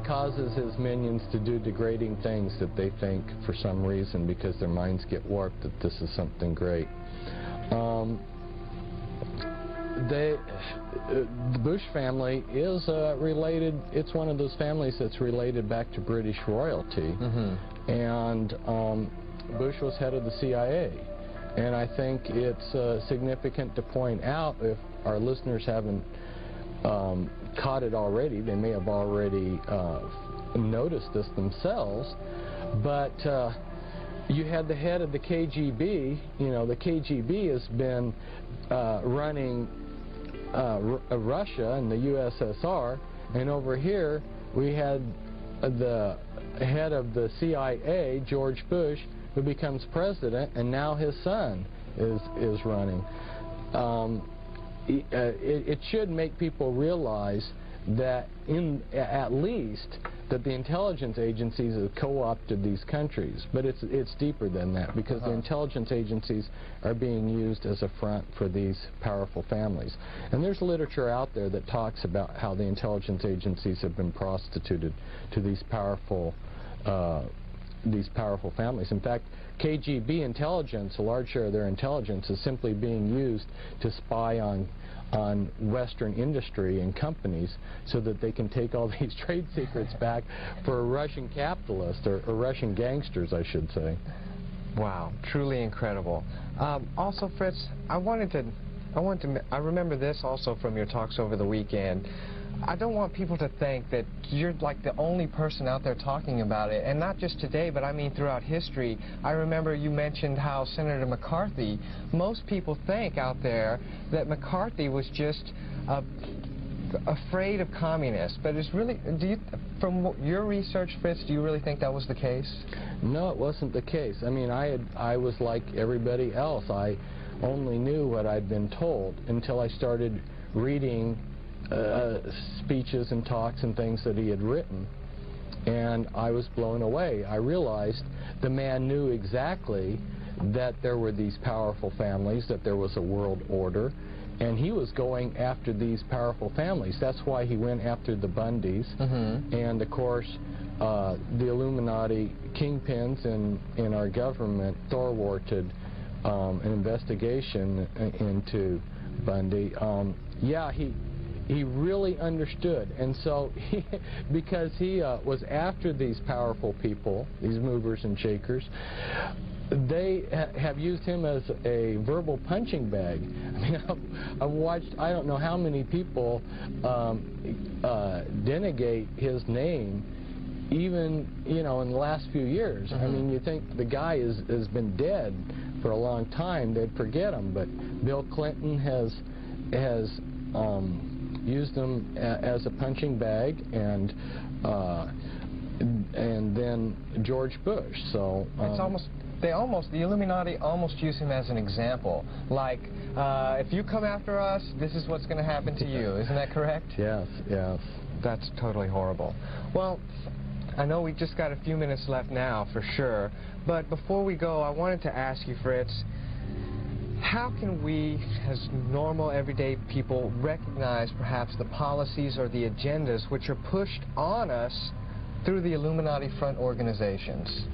causes his minions to do degrading things that they think, for some reason, because their minds get warped, that this is something great. The Bush family is related. It's one of those families that's related back to British royalty. And Bush was head of the CIA. And I think it's significant to point out, if our listeners haven't caught it already, they may have already noticed this themselves, but you had the head of the KGB. You know, the KGB has been running Russia and the USSR, and over here we had the head of the CIA, George Bush, who becomes president, and now his son is running. It should make people realize that at least that the intelligence agencies have co-opted these countries, but it's deeper than that, because the intelligence agencies are being used as a front for these powerful families. And there's literature out there that talks about how the intelligence agencies have been prostituted to these powerful families. In fact, KGB intelligence, a large share of their intelligence, is simply being used to spy on Western industry and companies so that they can take all these trade secrets back for Russian capitalists, or Russian gangsters, I should say. Wow, truly incredible. Also, Fritz, I remember this also from your talks over the weekend. I don't want people to think that you're like the only person out there talking about it, and not just today, but I mean throughout history. I remember you mentioned how Senator McCarthy, most people think out there that McCarthy was just afraid of communists, but it's really, from your research, Fritz, do you really think that was the case? No, it wasn't the case. I mean, I was like everybody else. I only knew what I'd been told until I started reading speeches and talks and things that he had written, and I was blown away. I realized the man knew exactly that there were these powerful families, that there was a world order, and he was going after these powerful families. That's why he went after the Bundys, and of course the Illuminati kingpins in our government thwarted an investigation into Bundy. Yeah, he really understood, and so because he was after these powerful people, these movers and shakers, they have used him as a verbal punching bag. I mean, I've watched, I don't know how many people denegate his name, even, you know, in the last few years. I mean, you think the guy has been dead for a long time, they'd forget him, but Bill Clinton has used them as a punching bag, and then George Bush. So it's the Illuminati almost use him as an example. Like, if you come after us, this is what's going to happen to you. Isn't that correct? Yes, yes. That's totally horrible. Well, I know we just got a few minutes left now, for sure. But before we go, I wanted to ask you, Fritz, how can we, as normal, everyday people, recognize perhaps the policies or the agendas which are pushed on us through the Illuminati front organizations?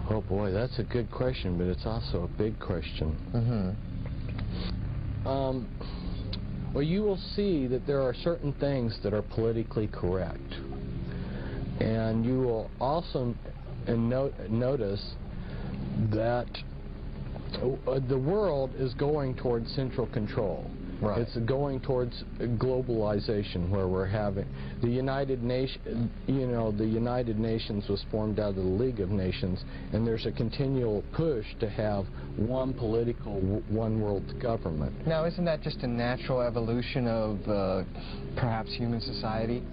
Oh boy, that's a good question, but it's also a big question. Well, you will see that there are certain things that are politically correct, and you will also notice that the world is going towards central control. Right. It's going towards globalization, where we're having the United Nations. You know, the United Nations was formed out of the League of Nations, and there's a continual push to have one political, one world government. Now, isn't that just a natural evolution of perhaps human society?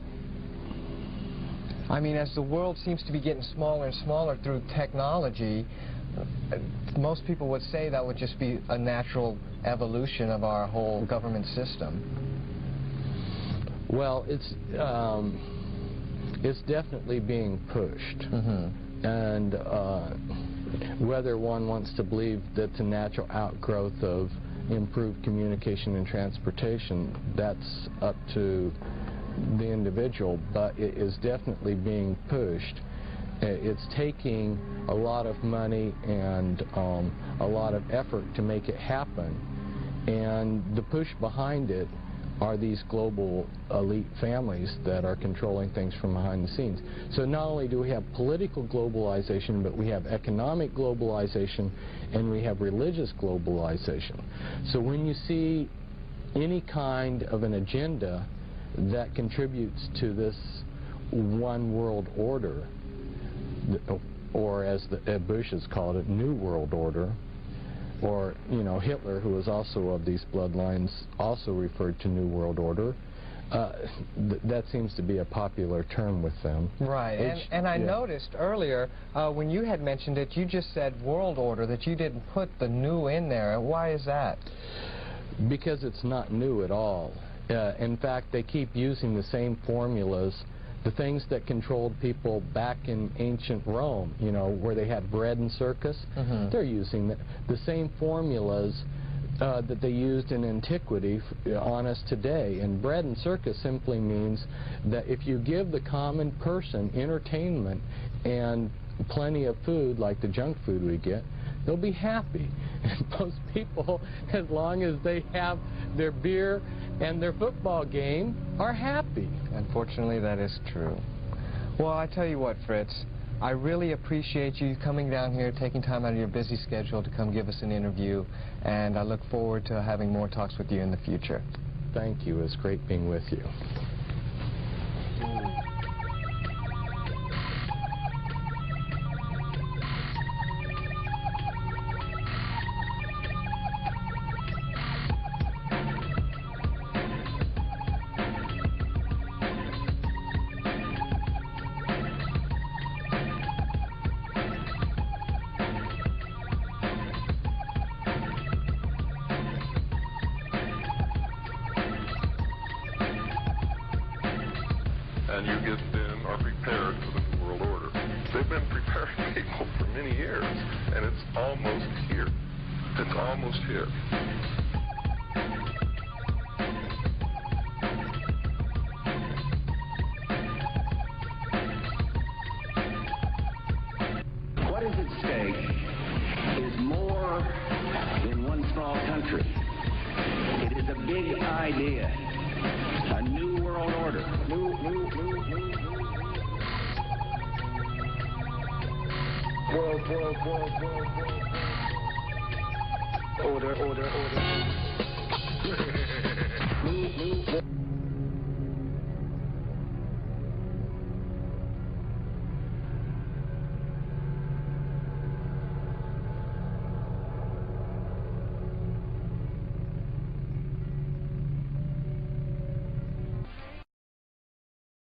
I mean, as the world seems to be getting smaller and smaller through technology, most people would say that would just be a natural evolution of our whole government system. Well, it's definitely being pushed, and whether one wants to believe that's a natural outgrowth of improved communication and transportation, that's up to the individual, but it is definitely being pushed. It's taking a lot of money and a lot of effort to make it happen, and the push behind it are these global elite families that are controlling things from behind the scenes. So not only do we have political globalization, but we have economic globalization and we have religious globalization. So when you see any kind of an agenda that contributes to this one world order, or as Bush has called it, New World Order, or, you know, Hitler, who was also of these bloodlines, also referred to New World Order. That seems to be a popular term with them. Right, and I noticed earlier, when you had mentioned it, you just said World Order, that you didn't put the new in there. Why is that? Because it's not new at all. In fact, they keep using the same formulas. The things that controlled people back in ancient Rome, you know, where they had bread and circus, they're using the same formulas that they used in antiquity on us today. And bread and circus simply means that if you give the common person entertainment and plenty of food, like the junk food we get, they'll be happy. And most people, as long as they have their beer and their football game, are happy. Unfortunately, that is true. Well, I tell you what, Fritz, I really appreciate you coming down here, taking time out of your busy schedule to come give us an interview, and I look forward to having more talks with you in the future. Thank you. It's great being with you. And you get then are prepared for the New World Order. They've been preparing people for many years, and it's almost here. It's almost here. What is at stake is more than one small country. It is a big idea. A new world order. World order.